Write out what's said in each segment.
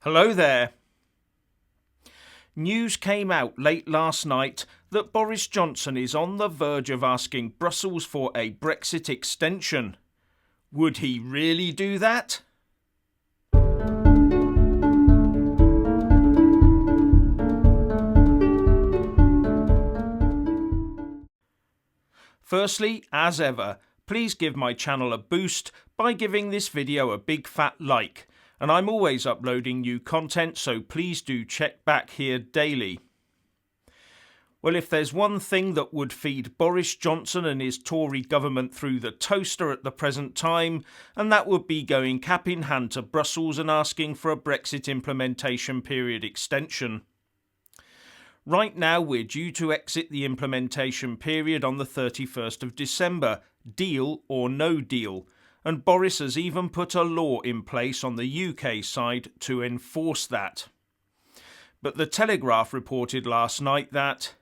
Hello there. News came out late last night that Boris Johnson is on the verge of asking Brussels for a Brexit extension. Would he really do that? Firstly, as ever, please give my channel a boost by giving this video a big fat like. And I'm always uploading new content, so please do check back here daily. Well, if there's one thing that would feed Boris Johnson and his Tory government through the toaster at the present time, and that would be going cap in hand to Brussels and asking for a Brexit implementation period extension. Right now, we're due to exit the implementation period on the 31st of December, deal or no deal. And Boris has even put a law in place on the UK side to enforce that. But the Telegraph reported last night that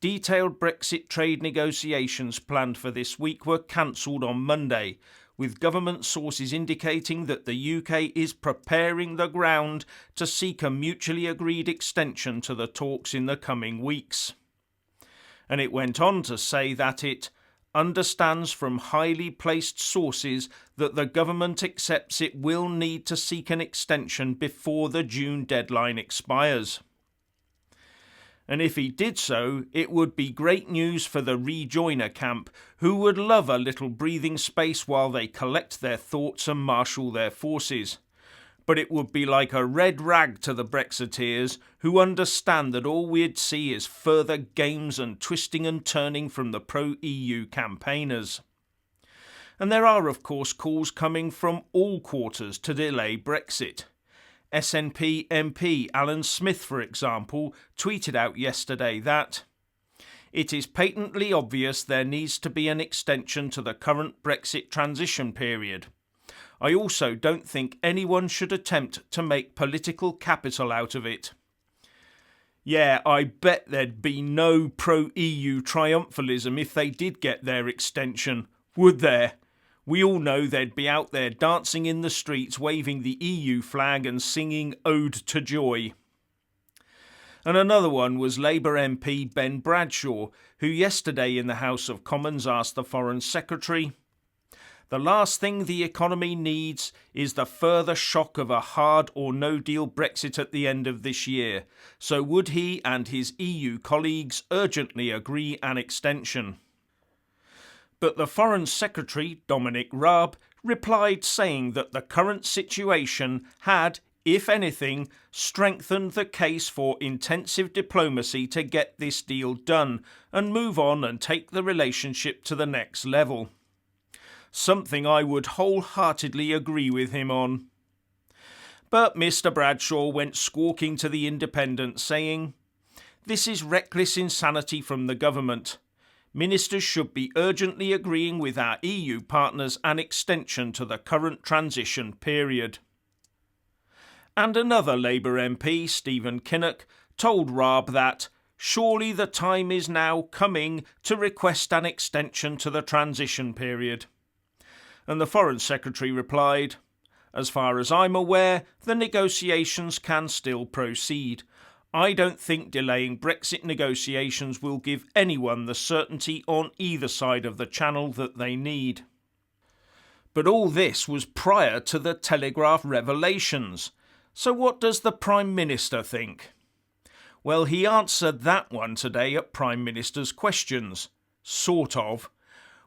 detailed Brexit trade negotiations planned for this week were cancelled on Monday, with government sources indicating that the UK is preparing the ground to seek a mutually agreed extension to the talks in the coming weeks. And it went on to say that it understands from highly placed sources that the government accepts it will need to seek an extension before the June deadline expires. And if he did so, it would be great news for the rejoiner camp, who would love a little breathing space while they collect their thoughts and marshal their forces. But it would be like a red rag to the Brexiteers, who understand that all we'd see is further games and twisting and turning from the pro-EU campaigners. And there are, of course, calls coming from all quarters to delay Brexit. SNP MP Alan Smith, for example, tweeted out yesterday that it is patently obvious there needs to be an extension to the current Brexit transition period. I also don't think anyone should attempt to make political capital out of it. Yeah, I bet there'd be no pro-EU triumphalism if they did get their extension, would there? We all know they'd be out there dancing in the streets, waving the EU flag and singing Ode to Joy. And another one was Labour MP Ben Bradshaw, who yesterday in the House of Commons asked the Foreign Secretary, "The last thing the economy needs is the further shock of a hard or no-deal Brexit at the end of this year. So would he and his EU colleagues urgently agree an extension?" But the Foreign Secretary, Dominic Raab, replied saying that the current situation had, if anything, strengthened the case for intensive diplomacy to get this deal done and move on and take the relationship to the next level. Something I would wholeheartedly agree with him on. But Mr. Bradshaw went squawking to the Independent, saying, "This is reckless insanity from the government. Ministers should be urgently agreeing with our EU partners an extension to the current transition period." And another Labour MP, Stephen Kinnock, told Raab that surely the time is now coming to request an extension to the transition period. And the Foreign Secretary replied, "As far as I'm aware, the negotiations can still proceed. I don't think delaying Brexit negotiations will give anyone the certainty on either side of the channel that they need." But all this was prior to the Telegraph revelations. So what does the Prime Minister think? Well, he answered that one today at Prime Minister's Questions. Sort of.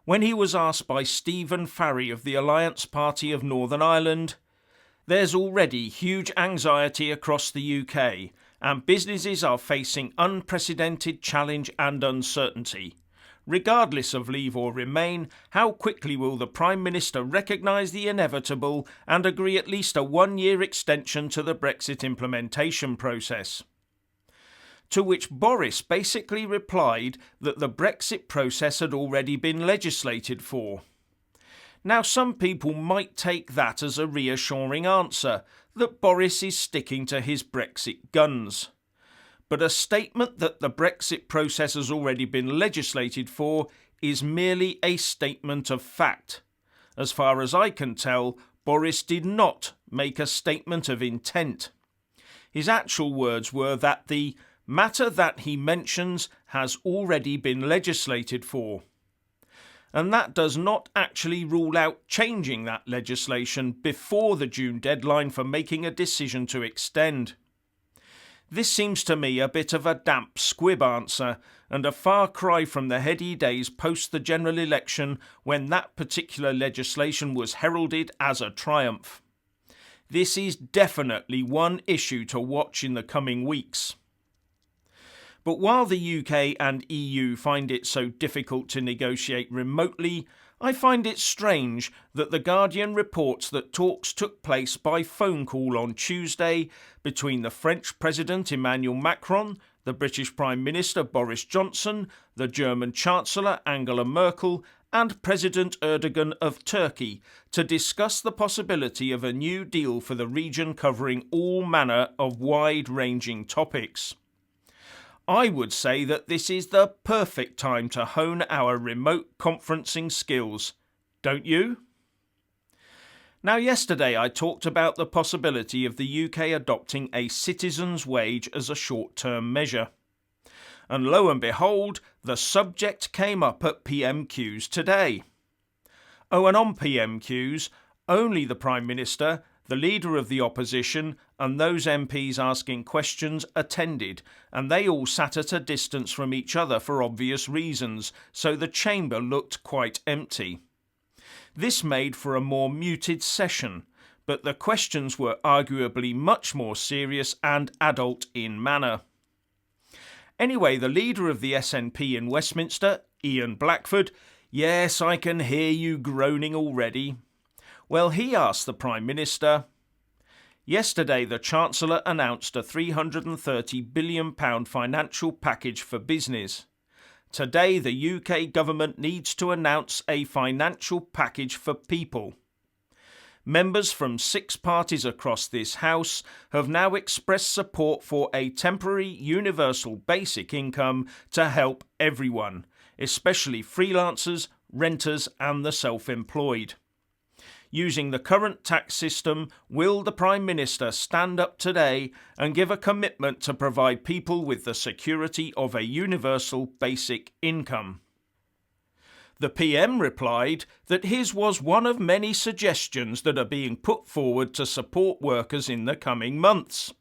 When he was asked by Stephen Farry of the Alliance Party of Northern Ireland, "There's already huge anxiety across the UK, and businesses are facing unprecedented challenge and uncertainty. Regardless of leave or remain, how quickly will the Prime Minister recognise the inevitable and agree at least a 1-year extension to the Brexit implementation process?" To which Boris basically replied that the Brexit process had already been legislated for. Now, some people might take that as a reassuring answer, that Boris is sticking to his Brexit guns. But a statement that the Brexit process has already been legislated for is merely a statement of fact. As far as I can tell, Boris did not make a statement of intent. His actual words were that the matter that he mentions has already been legislated for. And that does not actually rule out changing that legislation before the June deadline for making a decision to extend. This seems to me a bit of a damp squib answer and a far cry from the heady days post the general election when that particular legislation was heralded as a triumph. This is definitely one issue to watch in the coming weeks. But while the UK and EU find it so difficult to negotiate remotely, I find it strange that The Guardian reports that talks took place by phone call on Tuesday between the French President Emmanuel Macron, the British Prime Minister Boris Johnson, the German Chancellor Angela Merkel, and President Erdogan of Turkey to discuss the possibility of a new deal for the region covering all manner of wide-ranging topics. I would say that this is the perfect time to hone our remote conferencing skills, don't you? Now, yesterday I talked about the possibility of the UK adopting a citizen's wage as a short-term measure. And lo and behold, the subject came up at PMQs today. Oh, and on PMQs, only the Prime Minister, the Leader of the Opposition and those MPs asking questions attended, and they all sat at a distance from each other for obvious reasons, so the chamber looked quite empty. This made for a more muted session, but the questions were arguably much more serious and adult in manner. Anyway, the leader of the SNP in Westminster, Ian Blackford, yes, I can hear you groaning already. Well, he asked the Prime Minister, yesterday the Chancellor announced a £330 billion financial package for business. Today the UK government needs to announce a financial package for people. Members from 6 parties across this House have now expressed support for a temporary universal basic income to help everyone, especially freelancers, renters and the self-employed. Using the current tax system, will the Prime Minister stand up today and give a commitment to provide people with the security of a universal basic income? The PM replied that his was one of many suggestions that are being put forward to support workers in the coming months.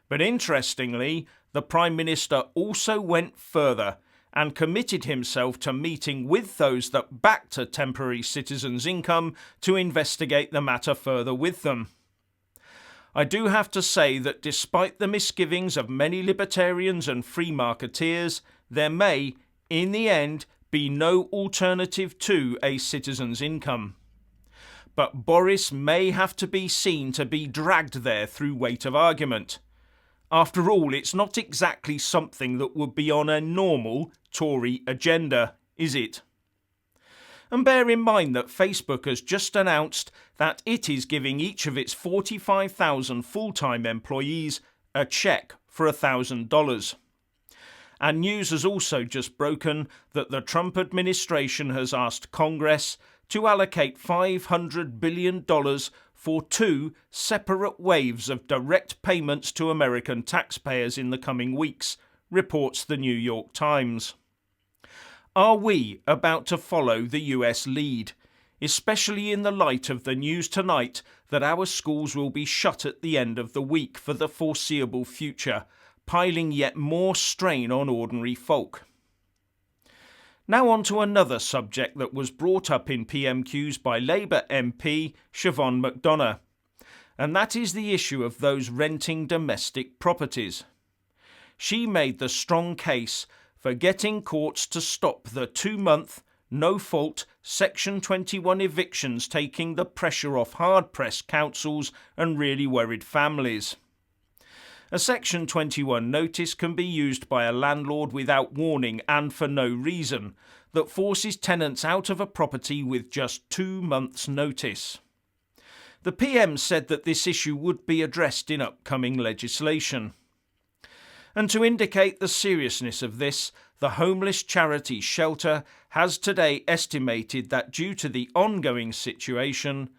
But interestingly, the Prime Minister also went further and committed himself to meeting with those that backed a temporary citizen's income to investigate the matter further with them. I do have to say that despite the misgivings of many libertarians and free marketeers, there may, in the end, be no alternative to a citizen's income. But Boris may have to be seen to be dragged there through weight of argument. After all, it's not exactly something that would be on a normal Tory agenda, is it? And bear in mind that Facebook has just announced that it is giving each of its 45,000 full-time employees a cheque for $1,000. And news has also just broken that the Trump administration has asked Congress to allocate $500 billion for 2 separate waves of direct payments to American taxpayers in the coming weeks, reports the New York Times. Are we about to follow the US lead, especially in the light of the news tonight that our schools will be shut at the end of the week for the foreseeable future, piling yet more strain on ordinary folk? Now on to another subject that was brought up in PMQs by Labour MP Siobhan McDonough, and that is the issue of those renting domestic properties. She made the strong case for getting courts to stop the 2-month, no-fault Section 21 evictions, taking the pressure off hard-pressed councils and really worried families. A Section 21 notice can be used by a landlord without warning and for no reason, that forces tenants out of a property with just 2 months' notice. The PM said that this issue would be addressed in upcoming legislation. And to indicate the seriousness of this, the homeless charity Shelter has today estimated that due to the ongoing situation,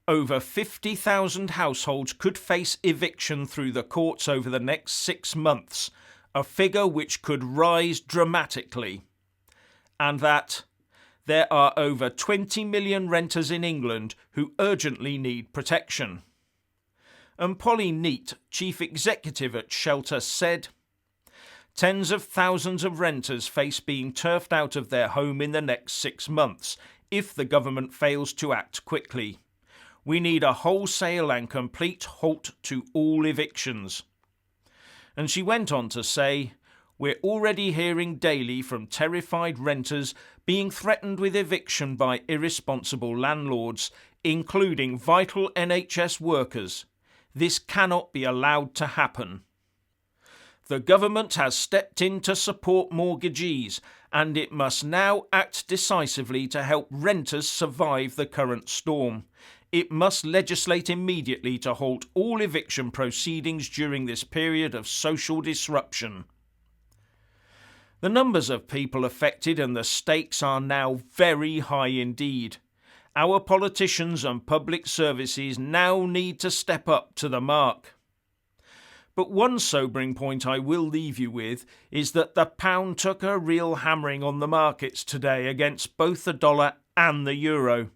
over 50,000 households could face eviction through the courts over the next 6 months, a figure which could rise dramatically. And that there are over 20 million renters in England who urgently need protection. And Polly Neate, chief executive at Shelter, said, "Tens of thousands of renters face being turfed out of their home in the next 6 months if the government fails to act quickly. We need a wholesale and complete halt to all evictions." And she went on to say, "We're already hearing daily from terrified renters being threatened with eviction by irresponsible landlords, including vital NHS workers. This cannot be allowed to happen. The government has stepped in to support mortgagees, and it must now act decisively to help renters survive the current storm. It must legislate immediately to halt all eviction proceedings during this period of social disruption." The numbers of people affected and the stakes are now very high indeed. Our politicians and public services now need to step up to the mark. But one sobering point I will leave you with is that the pound took a real hammering on the markets today against both the dollar and the euro.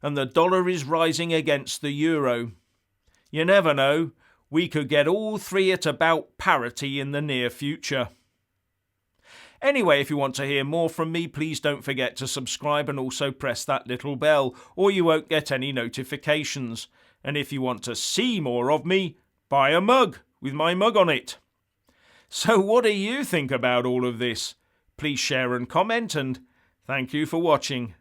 And the dollar is rising against the euro. You never know, we could get all three at about parity in the near future. Anyway, if you want to hear more from me, please don't forget to subscribe and also press that little bell, or you won't get any notifications. And if you want to see more of me, buy a mug with my mug on it. So what do you think about all of this? Please share and comment, and thank you for watching.